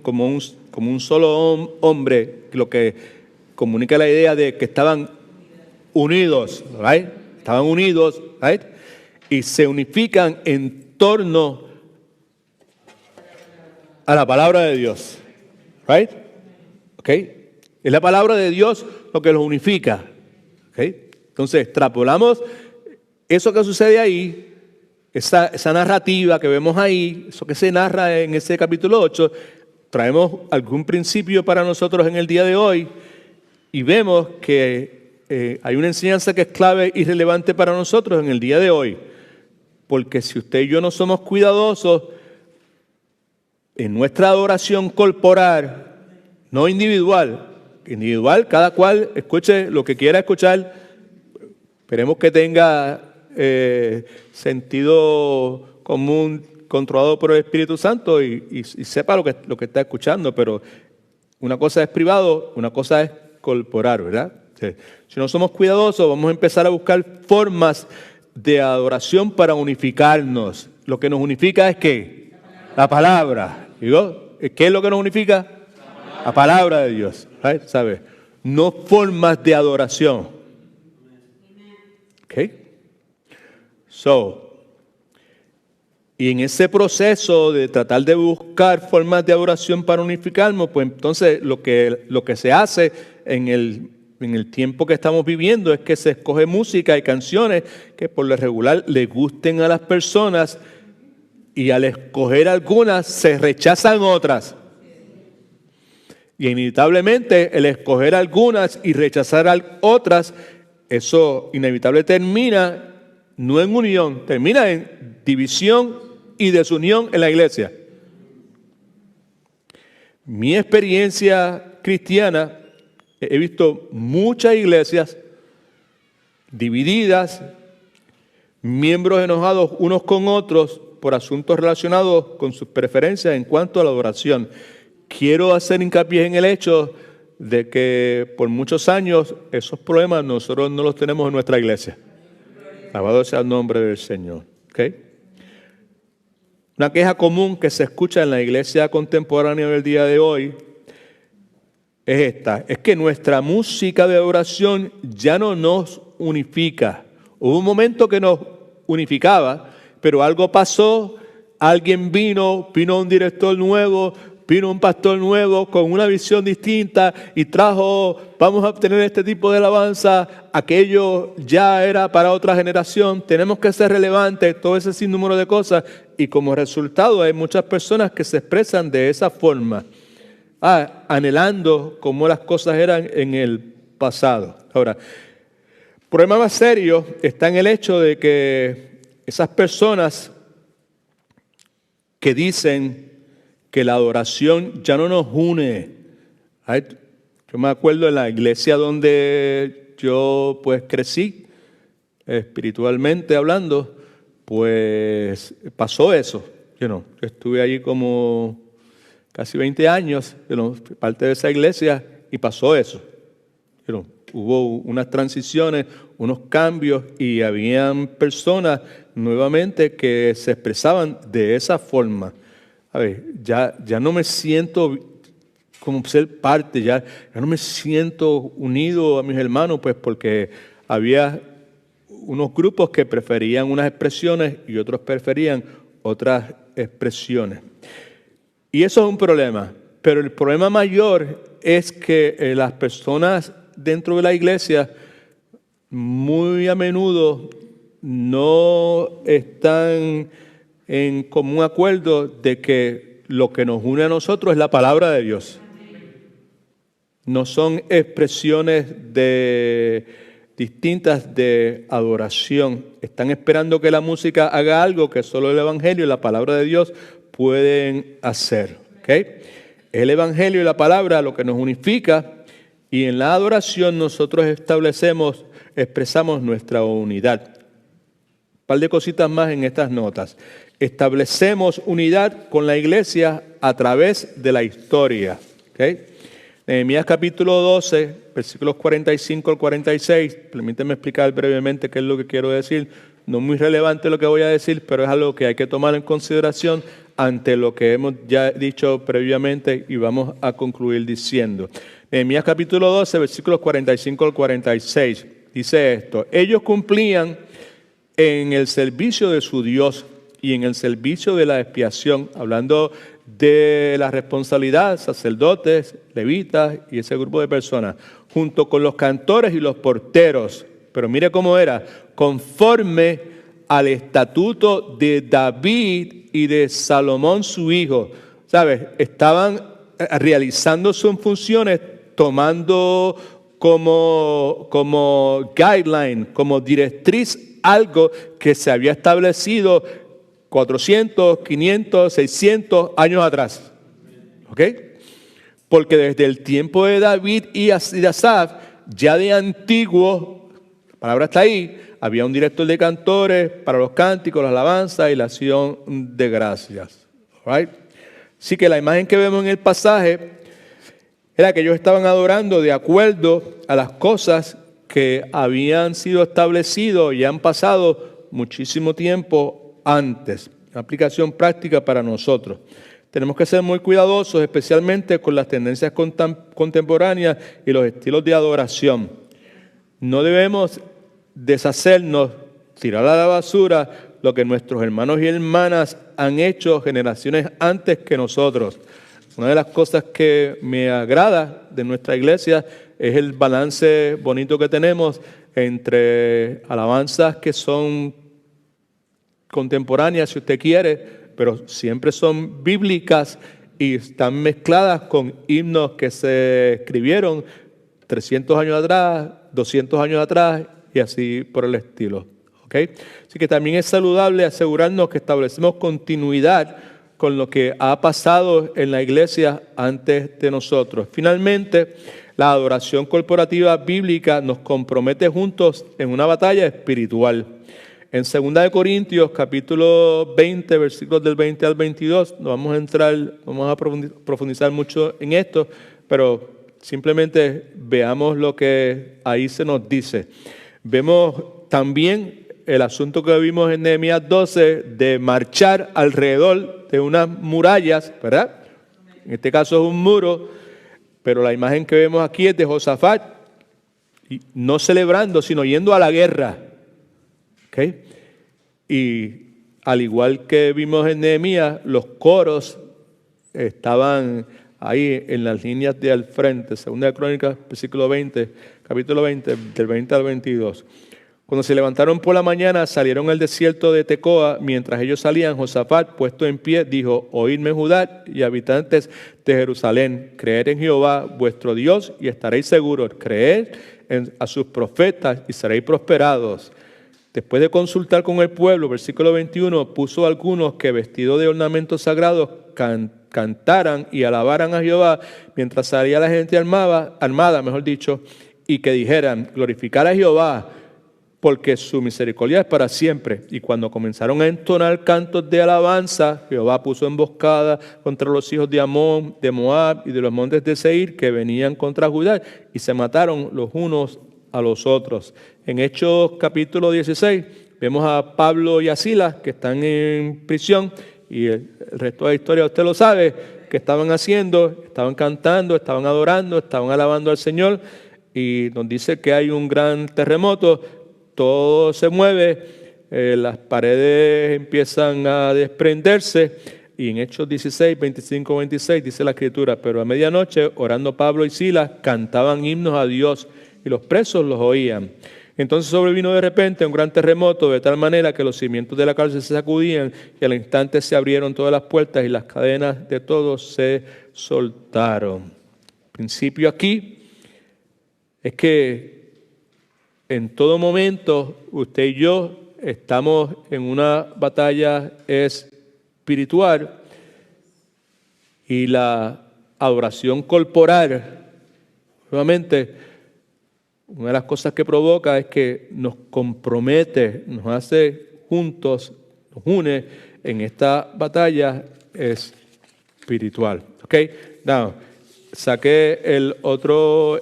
como un solo hombre, lo que comunica la idea de que estaban unidos, right? Estaban unidos, right? Y se unifican en torno a la palabra de Dios, right? Okay. Es la palabra de Dios lo que los unifica, okay. Entonces extrapolamos eso que sucede ahí, esa narrativa que vemos ahí, eso que se narra en ese capítulo 8, traemos algún principio para nosotros en el día de hoy y vemos que hay una enseñanza que es clave y relevante para nosotros en el día de hoy. Porque si usted y yo no somos cuidadosos en nuestra adoración corporal, no individual, cada cual escuche lo que quiera escuchar, esperemos que tenga sentido común controlado por el Espíritu Santo y sepa lo que está escuchando, pero una cosa es privado, una cosa es corporal, ¿verdad? Si no somos cuidadosos, vamos a empezar a buscar formas de adoración para unificarnos. Lo que nos unifica es ¿qué? La palabra. ¿Digo? ¿Qué es lo que nos unifica? La palabra de Dios. ¿Right? ¿Sabe? No formas de adoración. ¿Ok? Y en ese proceso de tratar de buscar formas de adoración para unificarnos, pues entonces lo que se hace en el tiempo que estamos viviendo es que se escoge música y canciones que por lo regular le gusten a las personas y al escoger algunas se rechazan otras. Y inevitablemente el escoger algunas y rechazar otras, eso inevitable termina no en unión, termina en división y desunión en la iglesia. Mi experiencia cristiana, he visto muchas iglesias divididas, miembros enojados unos con otros por asuntos relacionados con sus preferencias en cuanto a la adoración. Quiero hacer hincapié en el hecho de que por muchos años esos problemas nosotros no los tenemos en nuestra iglesia. Alabado sea el nombre del Señor. ¿Okay? Una queja común que se escucha en la iglesia contemporánea del día de hoy es esta, es que nuestra música de adoración ya no nos unifica. Hubo un momento que nos unificaba, pero algo pasó, alguien vino un director nuevo, vino un pastor nuevo con una visión distinta y trajo, vamos a obtener este tipo de alabanza, aquello ya era para otra generación, tenemos que ser relevantes, todo ese sinnúmero de cosas, y como resultado hay muchas personas que se expresan de esa forma, anhelando como las cosas eran en el pasado. Ahora, el problema más serio está en el hecho de que esas personas que dicen que la adoración ya no nos une. Yo me acuerdo en la iglesia donde yo pues crecí, espiritualmente hablando, pues pasó eso. Yo estuve allí como casi 20 años, parte de esa iglesia, y pasó eso. Hubo unas transiciones, unos cambios, y habían personas nuevamente que se expresaban de esa forma. A ver, ya no me siento como ser parte, ya no me siento unido a mis hermanos, pues porque había unos grupos que preferían unas expresiones y otros preferían otras expresiones. Y eso es un problema, pero el problema mayor es que las personas dentro de la iglesia muy a menudo no están en común acuerdo de que lo que nos une a nosotros es la palabra de Dios. No son expresiones distintas de adoración. Están esperando que la música haga algo que solo el Evangelio y la palabra de Dios pueden hacer. ¿Okay? El Evangelio y la palabra lo que nos unifica, y en la adoración nosotros expresamos nuestra unidad. Un par de cositas más en estas notas. Establecemos unidad con la iglesia a través de la historia. ¿Okay? Nehemías capítulo 12, versículos 45 al 46. Permíteme explicar brevemente qué es lo que quiero decir. No es muy relevante lo que voy a decir, pero es algo que hay que tomar en consideración ante lo que hemos ya dicho previamente y vamos a concluir diciendo. Nehemías capítulo 12, versículos 45 al 46. Dice esto: ellos cumplían en el servicio de su Dios y en el servicio de la expiación, hablando de la responsabilidad, sacerdotes, levitas y ese grupo de personas, junto con los cantores y los porteros. Pero mire cómo era, conforme al estatuto de David y de Salomón su hijo. ¿Sabes? Estaban realizando sus funciones tomando como guideline, como directriz, algo que se había establecido 400, 500, 600 años atrás. ¿Ok? Porque desde el tiempo de David y Asaf, ya de antiguo, la palabra está ahí, había un director de cantores para los cánticos, la alabanza y la acción de gracias. Right? Así que la imagen que vemos en el pasaje era que ellos estaban adorando de acuerdo a las cosas que habían sido establecidas y han pasado muchísimo tiempo antes. Una aplicación práctica para nosotros. Tenemos que ser muy cuidadosos, especialmente con las tendencias contemporáneas y los estilos de adoración. No debemos deshacernos, tirar a la basura lo que nuestros hermanos y hermanas han hecho generaciones antes que nosotros. Una de las cosas que me agrada de nuestra iglesia es el balance bonito que tenemos entre alabanzas que son contemporáneas, si usted quiere, pero siempre son bíblicas y están mezcladas con himnos que se escribieron 300 años atrás, 200 años atrás y así por el estilo. ¿Okay? Así que también es saludable asegurarnos que establecemos continuidad con lo que ha pasado en la iglesia antes de nosotros. Finalmente, la adoración corporativa bíblica nos compromete juntos en una batalla espiritual. En 2 Corintios, capítulo 20, versículos del 20 al 22, no vamos a profundizar mucho en esto, pero simplemente veamos lo que ahí se nos dice. Vemos también el asunto que vimos en Nehemías 12 de marchar alrededor de unas murallas, ¿verdad? En este caso es un muro, pero la imagen que vemos aquí es de Josafat, y no celebrando, sino yendo a la guerra. ¿Okay? Y al igual que vimos en Nehemías, los coros estaban ahí en las líneas de al frente. Segunda de Crónicas, versículo 20, capítulo 20, del 20 al 22. Cuando se levantaron por la mañana, salieron al desierto de Tecoa. Mientras ellos salían, Josafat, puesto en pie, dijo: oídme, Judá y habitantes de Jerusalén, creed en Jehová vuestro Dios y estaréis seguros. Creed a sus profetas y seréis prosperados. Después de consultar con el pueblo, versículo 21, puso a algunos que vestidos de ornamentos sagrados cantaran y alabaran a Jehová mientras salía la gente armada, y que dijeran: glorificar a Jehová, porque su misericordia es para siempre. Y cuando comenzaron a entonar cantos de alabanza, Jehová puso emboscada contra los hijos de Amón, de Moab y de los montes de Seir que venían contra Judá, y se mataron los unos a los otros. En Hechos capítulo 16 vemos a Pablo y a Silas que están en prisión, y el resto de la historia usted lo sabe, que estaban haciendo, estaban cantando, estaban adorando, estaban alabando al Señor, y nos dice que hay un gran terremoto. Todo se mueve, las paredes empiezan a desprenderse, y en Hechos 16, 25, 26 dice la Escritura: pero a medianoche, orando Pablo y Silas, cantaban himnos a Dios, y los presos los oían. Entonces sobrevino de repente un gran terremoto, de tal manera que los cimientos de la cárcel se sacudían, y al instante se abrieron todas las puertas y las cadenas de todos se soltaron. El principio aquí es que en todo momento, usted y yo estamos en una batalla espiritual, y la adoración corporal, nuevamente, una de las cosas que provoca es que nos compromete, nos hace juntos, nos une en esta batalla espiritual. ¿Ok? Now, saqué el otro,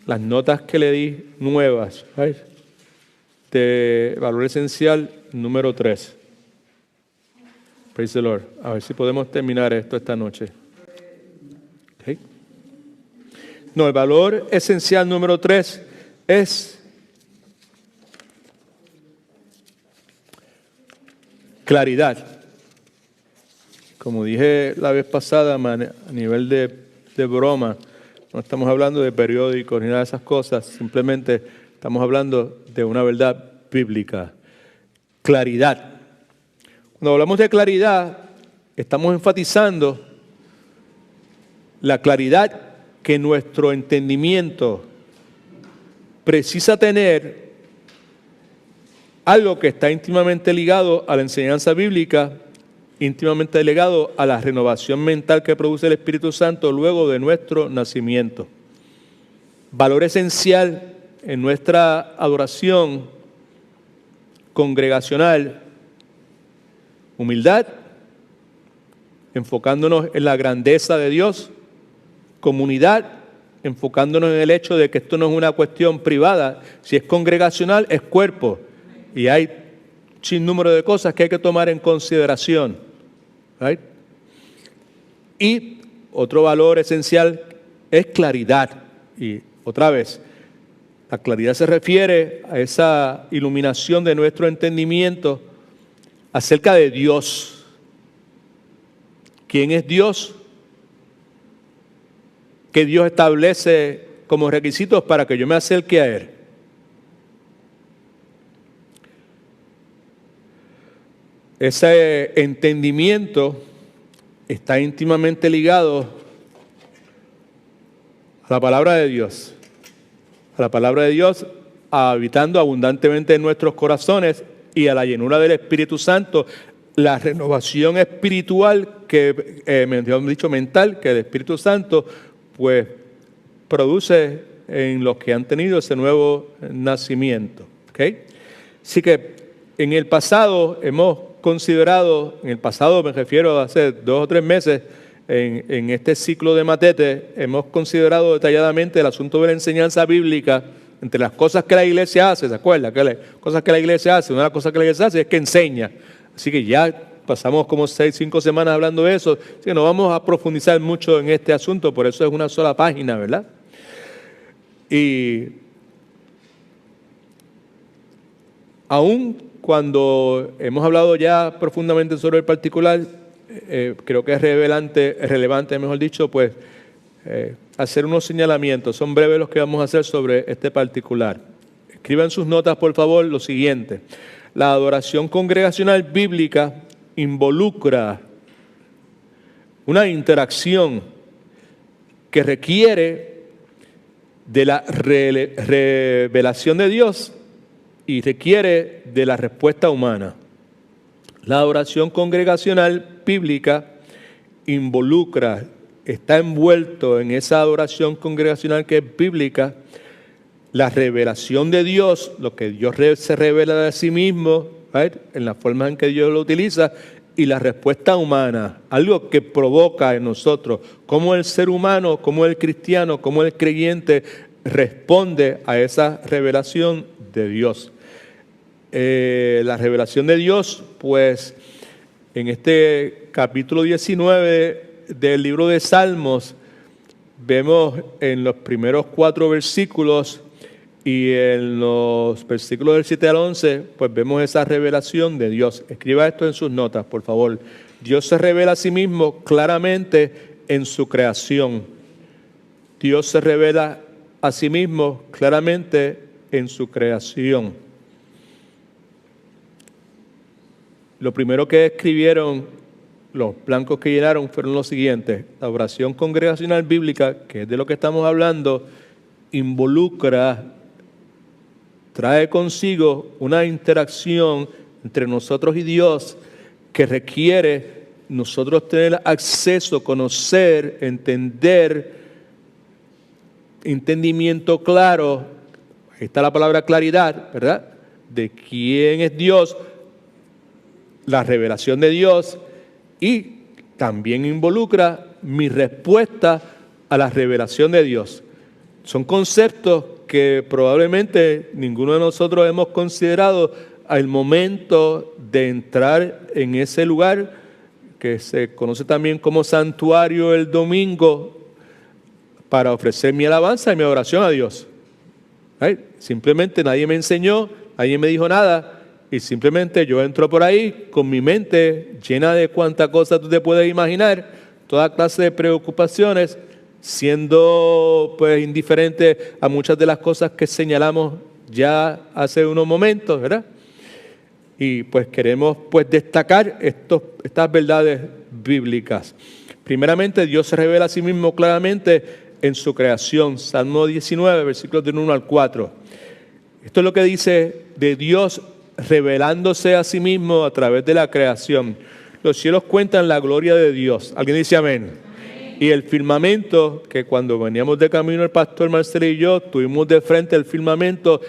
las notas que le di nuevas, ¿right? De valor esencial número 3. Praise the Lord. A ver si podemos terminar esto esta noche. Okay. No, el valor esencial número 3 es claridad. Como dije la vez pasada, a nivel de broma, no estamos hablando de periódicos ni nada de esas cosas, simplemente estamos hablando de una verdad bíblica. Claridad. Cuando hablamos de claridad, estamos enfatizando la claridad que nuestro entendimiento precisa tener, algo que está íntimamente ligado a la enseñanza bíblica, íntimamente ligado a la renovación mental que produce el Espíritu Santo luego de nuestro nacimiento. Valor esencial en nuestra adoración congregacional: humildad, enfocándonos en la grandeza de Dios; comunidad, enfocándonos en el hecho de que esto no es una cuestión privada. Si es congregacional, es cuerpo. Y hay sin número de cosas que hay que tomar en consideración. Right? Y otro valor esencial es claridad. Y otra vez, la claridad se refiere a esa iluminación de nuestro entendimiento acerca de Dios. ¿Quién es Dios? ¿Qué Dios establece como requisitos para que yo me acerque a Él? Ese entendimiento está íntimamente ligado a la palabra de Dios. A la palabra de Dios habitando abundantemente en nuestros corazones, y a la llenura del Espíritu Santo, la renovación espiritual mental que el Espíritu Santo pues produce en los que han tenido ese nuevo nacimiento. ¿Okay? Así que en el pasado hemos considerado, en el pasado me refiero a hace 2 o 3 meses, en este ciclo de Matete, hemos considerado detalladamente el asunto de la enseñanza bíblica. Entre las cosas que la iglesia hace, ¿se acuerdan? Cosas que la iglesia hace, una de las cosas que la iglesia hace es que enseña. Así que ya pasamos como 5 semanas hablando de eso, así que no vamos a profundizar mucho en este asunto, por eso es una sola página, ¿verdad? Y aún cuando hemos hablado ya profundamente sobre el particular, creo que es relevante, mejor dicho, pues hacer unos señalamientos. Son breves los que vamos a hacer sobre este particular. Escriban sus notas, por favor, lo siguiente. La adoración congregacional bíblica involucra una interacción que requiere de la revelación de Dios y requiere de la respuesta humana. La adoración congregacional bíblica está envuelto en esa adoración congregacional que es bíblica, la revelación de Dios, lo que Dios se revela de sí mismo, ¿right? En la forma en que Dios lo utiliza, y la respuesta humana, algo que provoca en nosotros, cómo el ser humano, cómo el cristiano, cómo el creyente responde a esa revelación de Dios. La revelación de Dios, pues, en este capítulo 19 del libro de Salmos, vemos en los primeros 4 versículos y en los versículos del 7 al 11, pues vemos esa revelación de Dios. Escriba esto en sus notas, por favor. Dios se revela a sí mismo claramente en su creación. Dios se revela a sí mismo claramente en su creación. Lo primero que escribieron los blancos que llenaron fueron los siguientes: la oración congregacional bíblica, que es de lo que estamos hablando, trae consigo una interacción entre nosotros y Dios que requiere nosotros tener acceso, conocer, entendimiento claro. Ahí está la palabra claridad, ¿verdad? De quién es Dios, la revelación de Dios y también involucra mi respuesta a la revelación de Dios. Son conceptos que probablemente ninguno de nosotros hemos considerado al momento de entrar en ese lugar que se conoce también como santuario el domingo para ofrecer mi alabanza y mi oración a Dios. ¿Right? Simplemente nadie me enseñó, nadie me dijo nada y simplemente yo entro por ahí con mi mente llena de cuánta cosa tú te puedes imaginar, toda clase de preocupaciones, siendo pues indiferente a muchas de las cosas que señalamos ya hace unos momentos, ¿verdad? Y pues queremos pues destacar estas verdades bíblicas. Primeramente, Dios se revela a sí mismo claramente en su creación. Salmo 19, versículos del 1 al 4. Esto es lo que dice de Dios revelándose a sí mismo a través de la creación. Los cielos cuentan la gloria de Dios. ¿Alguien dice amén? Y el firmamento, que cuando veníamos de camino el pastor Marcelo y yo, tuvimos de frente el firmamento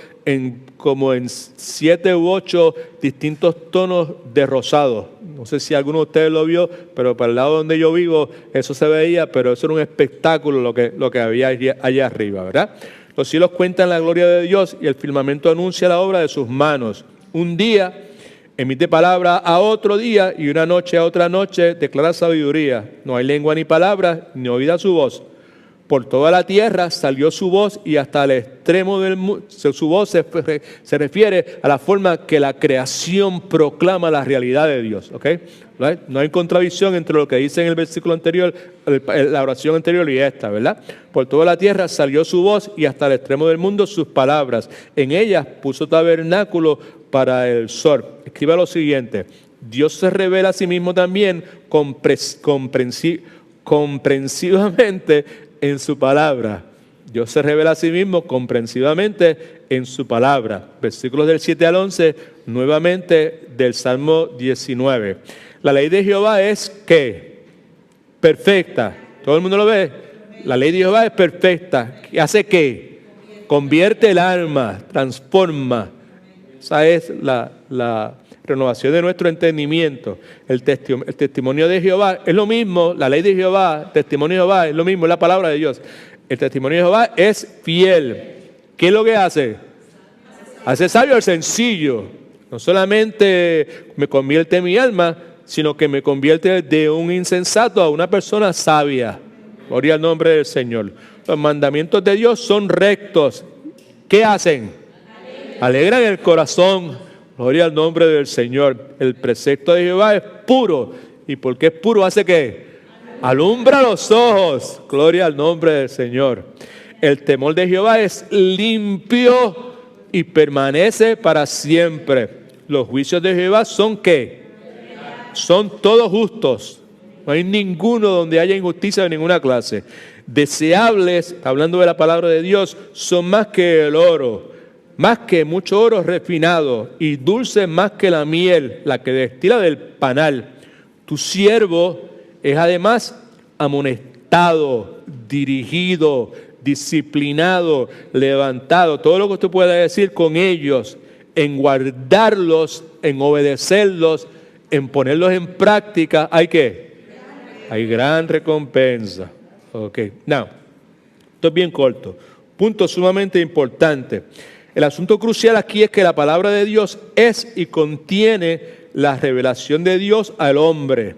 como en 7 u 8 distintos tonos de rosado. No sé si alguno de ustedes lo vio, pero para el lado donde yo vivo eso se veía, pero eso era un espectáculo lo que había allá arriba, ¿verdad? Los cielos cuentan la gloria de Dios y el firmamento anuncia la obra de sus manos. Un día emite palabra a otro día y una noche a otra noche declara sabiduría. No hay lengua ni palabra, ni oída su voz. Por toda la tierra salió su voz y hasta el extremo del mundo. Su voz se refiere a la forma que la creación proclama la realidad de Dios. ¿Okay? ¿Right? No hay contradicción entre lo que dice en el versículo anterior, la oración anterior y esta, ¿verdad? Por toda la tierra salió su voz y hasta el extremo del mundo sus palabras. En ellas puso tabernáculo para el sol. Escriba lo siguiente: Dios se revela a sí mismo también comprensivamente en su palabra. Dios se revela a sí mismo comprensivamente en su palabra. Versículos del 7 al 11, nuevamente del Salmo 19. La ley de Jehová es ¿qué? Perfecta. ¿Todo el mundo lo ve? La ley de Jehová es perfecta. ¿Hace qué? Convierte el alma, transforma. Esa es la renovación de nuestro entendimiento. El testimonio de Jehová es lo mismo, la ley de Jehová, el testimonio de Jehová es lo mismo, es la palabra de Dios. El testimonio de Jehová es fiel. ¿Qué es lo que hace? Hace sabio al sencillo. No solamente me convierte mi alma, sino que me convierte de un insensato a una persona sabia. Gloria al nombre del Señor. Los mandamientos de Dios son rectos. ¿Qué hacen? Alegran el corazón. Gloria al nombre del Señor. El precepto de Jehová es puro. ¿Y por qué es puro? ¿Hace qué? Alumbra los ojos. Gloria al nombre del Señor. El temor de Jehová es limpio y permanece para siempre. Los juicios de Jehová son ¿qué? Son todos justos. No hay ninguno donde haya injusticia de ninguna clase. Deseables, hablando de la palabra de Dios, son más que el oro, más que mucho oro refinado, y dulce más que la miel, la que destila del panal. Tu siervo es además amonestado, dirigido, disciplinado, levantado, todo lo que usted pueda decir con ellos, en guardarlos, en obedecerlos, en ponerlos en práctica. ¿Hay qué? Hay gran recompensa. Ok, now, esto es bien corto. Punto sumamente importante. El asunto crucial aquí es que la palabra de Dios es y contiene la revelación de Dios al hombre.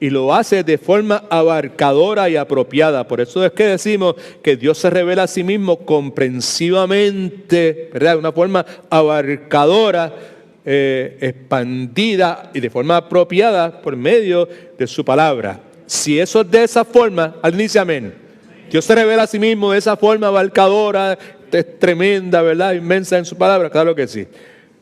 Y lo hace de forma abarcadora y apropiada. Por eso es que decimos que Dios se revela a sí mismo comprensivamente, ¿verdad? De una forma abarcadora, expandida y de forma apropiada por medio de su palabra. Si eso es de esa forma, alguien dice amén. Dios se revela a sí mismo de esa forma abarcadora, tremenda, ¿verdad? Inmensa en su palabra, claro que sí.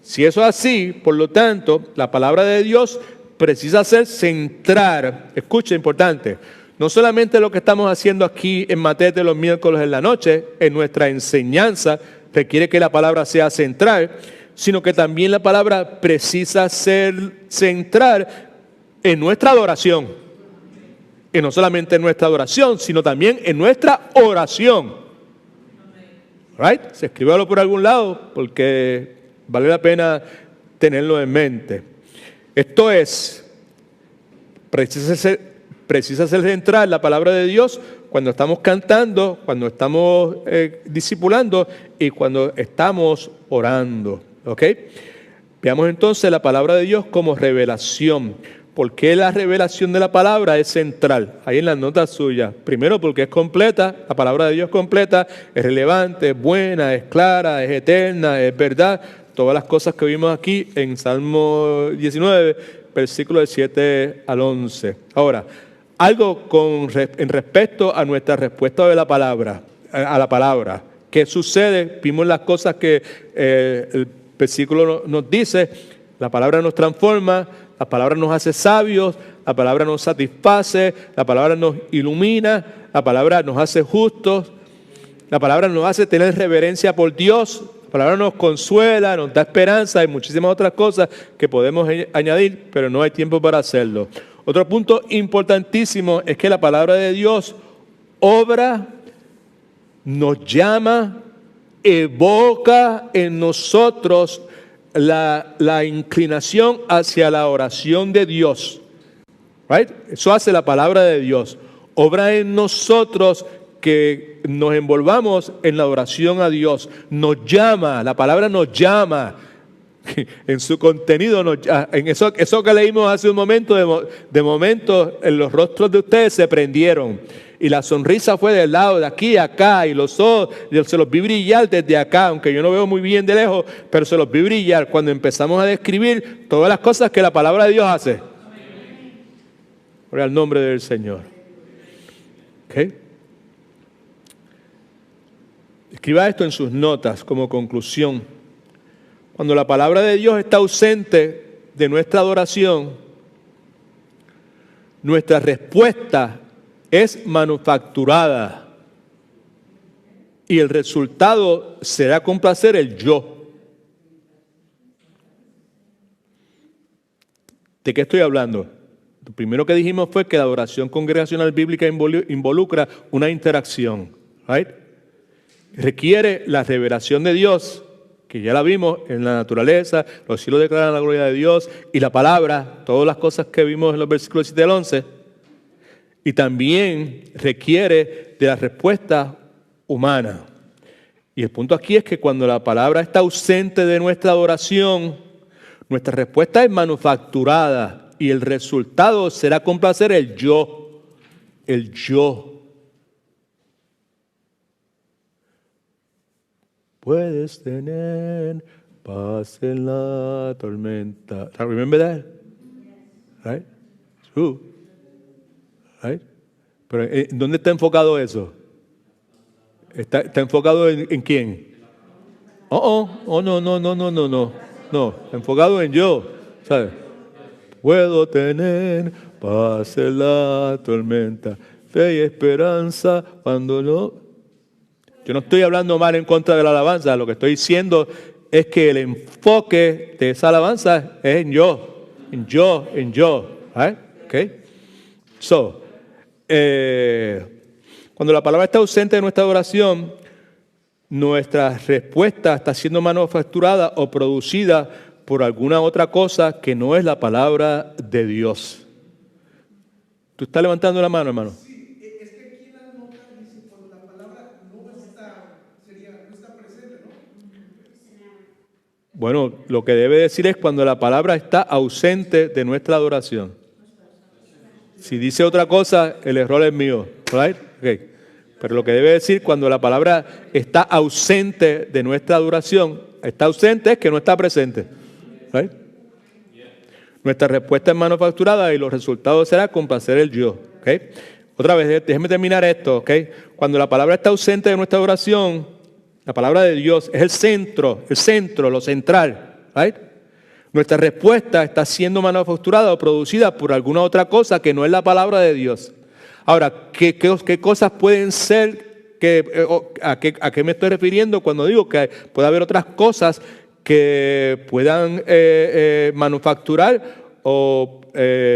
Si eso es así, por lo tanto, la palabra de Dios precisa ser centrar, escucha, importante, no solamente lo que estamos haciendo aquí en Matete los miércoles en la noche, en nuestra enseñanza requiere que la palabra sea central, sino que también la palabra precisa ser central en nuestra adoración. Y no solamente en nuestra adoración, sino también en nuestra oración. Right? Se escríbalo por algún lado porque vale la pena tenerlo en mente. Esto es, precisa ser central la palabra de Dios cuando estamos cantando, cuando estamos discipulando y cuando estamos orando. ¿Ok? Veamos entonces la palabra de Dios como revelación. ¿Por qué la revelación de la palabra es central? Ahí en las notas suyas. Primero porque es completa, la palabra de Dios es completa, es relevante, es buena, es clara, es eterna, es verdad. Todas las cosas que vimos aquí en Salmo 19, versículos del 7 al 11. Ahora, algo en respecto a nuestra respuesta de la palabra, a la palabra. ¿Qué sucede? Vimos las cosas que el versículo nos dice. La palabra nos transforma, la palabra nos hace sabios, la palabra nos satisface, la palabra nos ilumina, la palabra nos hace justos, la palabra nos hace tener reverencia por Dios, la palabra nos consuela, nos da esperanza y muchísimas otras cosas que podemos añadir, pero no hay tiempo para hacerlo. Otro punto importantísimo es que la palabra de Dios obra, nos llama, evoca en nosotros la inclinación hacia la oración de Dios. Right? Eso hace la palabra de Dios. Obra en nosotros que nos envolvamos en la oración a Dios. Nos llama, la palabra nos llama. En su contenido, en eso que leímos hace un momento, de momento en los rostros de ustedes se prendieron. Y la sonrisa fue del lado de aquí a acá, y los ojos, se los vi brillar desde acá, aunque yo no veo muy bien de lejos, pero se los vi brillar cuando empezamos a describir todas las cosas que la palabra de Dios hace. Por el nombre del Señor. ¿Okay? Escriba esto en sus notas como conclusión. Cuando la palabra de Dios está ausente de nuestra adoración, nuestra respuesta es manufacturada y el resultado será complacer el yo. ¿De qué estoy hablando? Lo primero que dijimos fue que la adoración congregacional bíblica involucra una interacción, right? Requiere la revelación de Dios, que ya la vimos en la naturaleza, los cielos declaran la gloria de Dios y la palabra, todas las cosas que vimos en los versículos 7 al 11. Y también requiere de la respuesta humana. Y el punto aquí es que cuando la palabra está ausente de nuestra adoración, nuestra respuesta es manufacturada y el resultado será complacer el yo. El yo. Puedes tener paz en la tormenta. Remember that? Right? True. Right? Pero ¿dónde está enfocado eso? ¿Está enfocado en quién? No, enfocado en yo, ¿sabes? Puedo tener paz en la tormenta, fe y esperanza cuando no. Yo no estoy hablando mal en contra de la alabanza, lo que estoy diciendo es que el enfoque de esa alabanza es en yo, right? Okay. So, cuando la palabra está ausente de nuestra adoración, nuestra respuesta está siendo manufacturada o producida por alguna otra cosa que no es la palabra de Dios. ¿Tú estás levantando la mano, hermano? Sí, es que aquí en las notas dice cuando la palabra no está presente, ¿no? Bueno, lo que debe decir es cuando la palabra está ausente de nuestra adoración. Si dice otra cosa, el error es mío, right? Okay. Pero lo que debe decir cuando la palabra está ausente de nuestra adoración, está ausente es que no está presente. Right? Nuestra respuesta es manufacturada y los resultados serán complacer el yo. Okay. Otra vez, déjeme terminar esto. Okay. Cuando la palabra está ausente de nuestra adoración, la palabra de Dios es el centro, lo central. Right? Nuestra respuesta está siendo manufacturada o producida por alguna otra cosa que no es la palabra de Dios. Ahora, ¿qué cosas pueden ser? ¿A qué me estoy refiriendo cuando digo que puede haber otras cosas que puedan manufacturar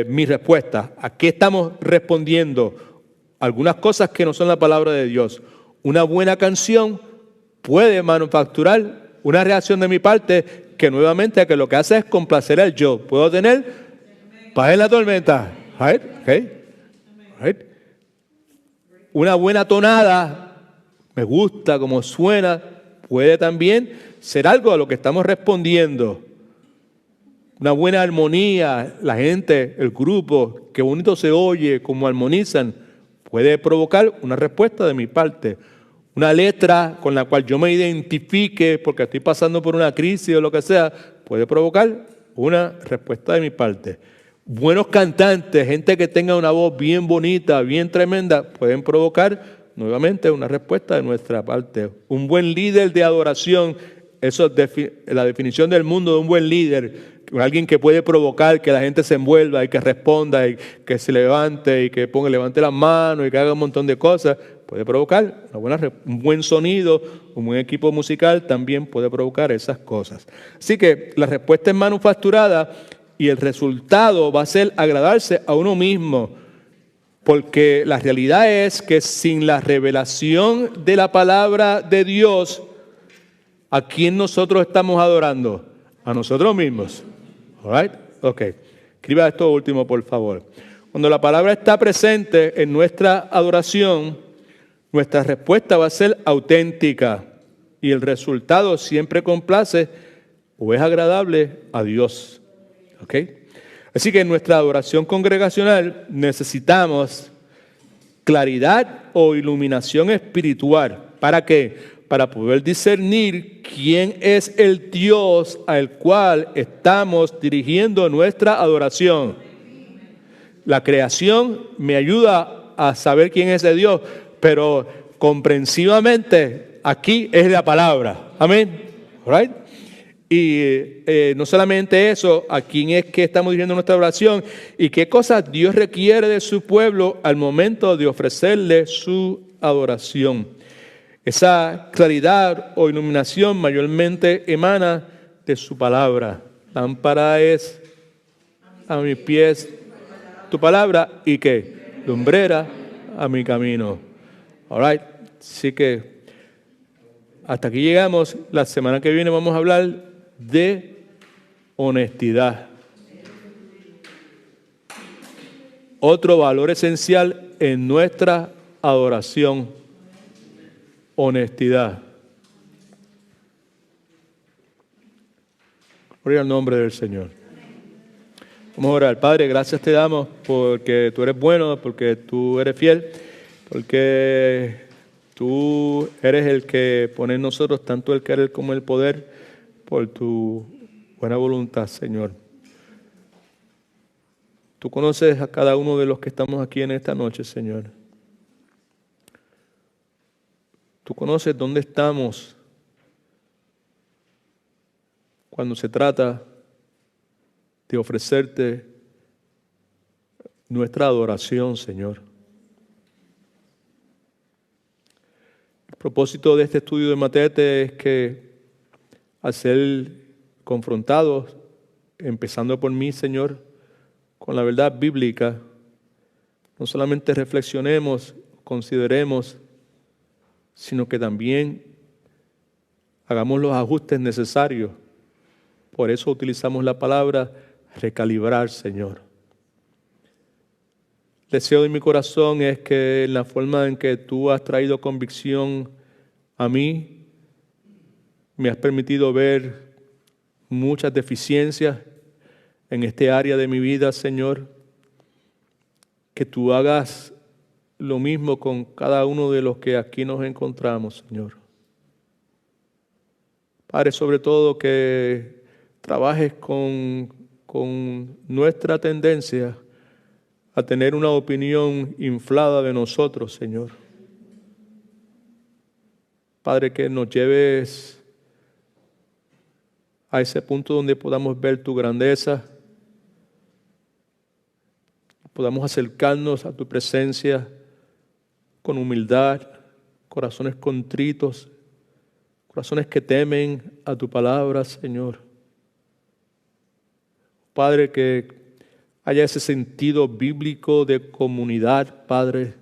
mi respuesta? ¿A qué estamos respondiendo? Algunas cosas que no son la palabra de Dios. Una buena canción puede manufacturar una reacción de mi parte que nuevamente que lo que hace es complacer al yo. Puedo tener paz en la tormenta. Right? Okay. Right? Una buena tonada, me gusta como suena, puede también ser algo a lo que estamos respondiendo. Una buena armonía, la gente, el grupo, qué bonito se oye, cómo armonizan, puede provocar una respuesta de mi parte. Una letra con la cual yo me identifique porque estoy pasando por una crisis o lo que sea, puede provocar una respuesta de mi parte. Buenos cantantes, gente que tenga una voz bien bonita, bien tremenda, pueden provocar nuevamente una respuesta de nuestra parte. Un buen líder de adoración, eso es la definición del mundo de un buen líder. Alguien que puede provocar que la gente se envuelva y que responda y que se levante y que levante las manos y que haga un montón de cosas. Puede provocar un buen sonido, un buen equipo musical también puede provocar esas cosas. Así que la respuesta es manufacturada y el resultado va a ser agradarse a uno mismo. Porque la realidad es que sin la revelación de la palabra de Dios, ¿a quién nosotros estamos adorando? A nosotros mismos. All right? Ok. Escriba esto último, por favor. Cuando la palabra está presente en nuestra adoración, nuestra respuesta va a ser auténtica y el resultado siempre complace o es agradable a Dios. ¿Ok? Así que en nuestra adoración congregacional necesitamos claridad o iluminación espiritual. ¿Para qué? Para poder discernir quién es el Dios al cual estamos dirigiendo nuestra adoración. La creación me ayuda a saber quién es ese Dios, pero comprensivamente aquí es la palabra. Amén. Right? Y no solamente eso, a quién es que estamos dirigiendo nuestra oración y qué cosas Dios requiere de su pueblo al momento de ofrecerle su adoración. Esa claridad o iluminación mayormente emana de su palabra. Lámpara es a mis pies tu palabra y ¿qué? Lumbrera a mi camino. All right. Así que hasta aquí llegamos. La semana que viene vamos a hablar de honestidad. Otro valor esencial en nuestra adoración, honestidad. Gloria al nombre del Señor. Vamos a orar. Padre, gracias te damos porque tú eres bueno, porque tú eres fiel, porque tú eres el que pone en nosotros tanto el querer como el poder, por tu buena voluntad, Señor. Tú conoces a cada uno de los que estamos aquí en esta noche, Señor. Tú conoces dónde estamos cuando se trata de ofrecerte nuestra adoración, Señor. El propósito de este estudio de Matete es que al ser confrontados, empezando por mí, Señor, con la verdad bíblica, no solamente reflexionemos, consideremos, sino que también hagamos los ajustes necesarios. Por eso utilizamos la palabra recalibrar, Señor. El deseo de mi corazón es que en la forma en que tú has traído convicción a mí, me has permitido ver muchas deficiencias en este área de mi vida, Señor. Que tú hagas lo mismo con cada uno de los que aquí nos encontramos, Señor. Padre, sobre todo que trabajes con nuestra tendencia a tener una opinión inflada de nosotros, Señor. Padre, que nos lleves a ese punto donde podamos ver tu grandeza, podamos acercarnos a tu presencia con humildad, corazones contritos, corazones que temen a tu palabra, Señor. Padre, que haya ese sentido bíblico de comunidad, Padre,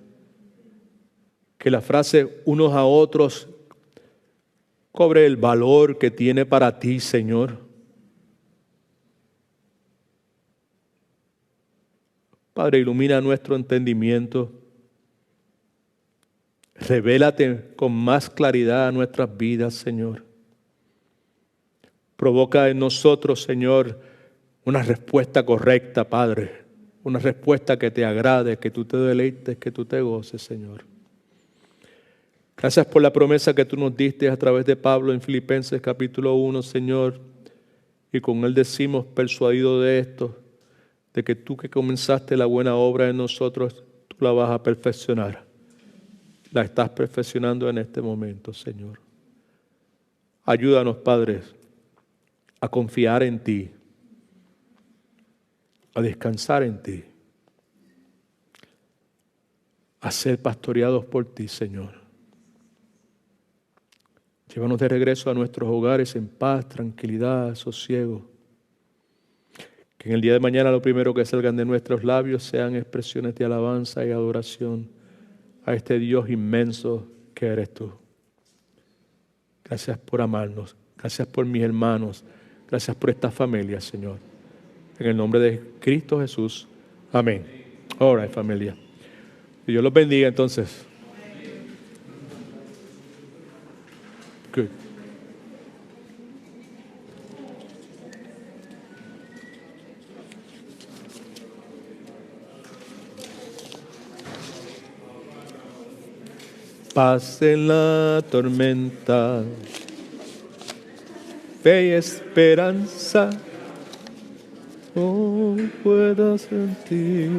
que la frase unos a otros cobre el valor que tiene para ti, Señor. Padre, ilumina nuestro entendimiento. Revélate con más claridad a nuestras vidas, Señor. Provoca en nosotros, Señor, una respuesta correcta, Padre. Una respuesta que te agrade, que tú te deleites, que tú te goces, Señor. Gracias por la promesa que tú nos diste a través de Pablo en Filipenses capítulo 1, Señor. Y con él decimos, persuadido de esto, de que tú que comenzaste la buena obra en nosotros, tú la vas a perfeccionar. La estás perfeccionando en este momento, Señor. Ayúdanos, Padre, a confiar en ti, a descansar en ti, a ser pastoreados por ti, Señor. Llévanos de regreso a nuestros hogares en paz, tranquilidad, sosiego. Que en el día de mañana lo primero que salgan de nuestros labios sean expresiones de alabanza y adoración a este Dios inmenso que eres tú. Gracias por amarnos. Gracias por mis hermanos. Gracias por esta familia, Señor. En el nombre de Cristo Jesús. Amén. Ahora, familia. Que Dios los bendiga entonces. Good. Paz en la tormenta, fe y esperanza, oh, puedo sentir.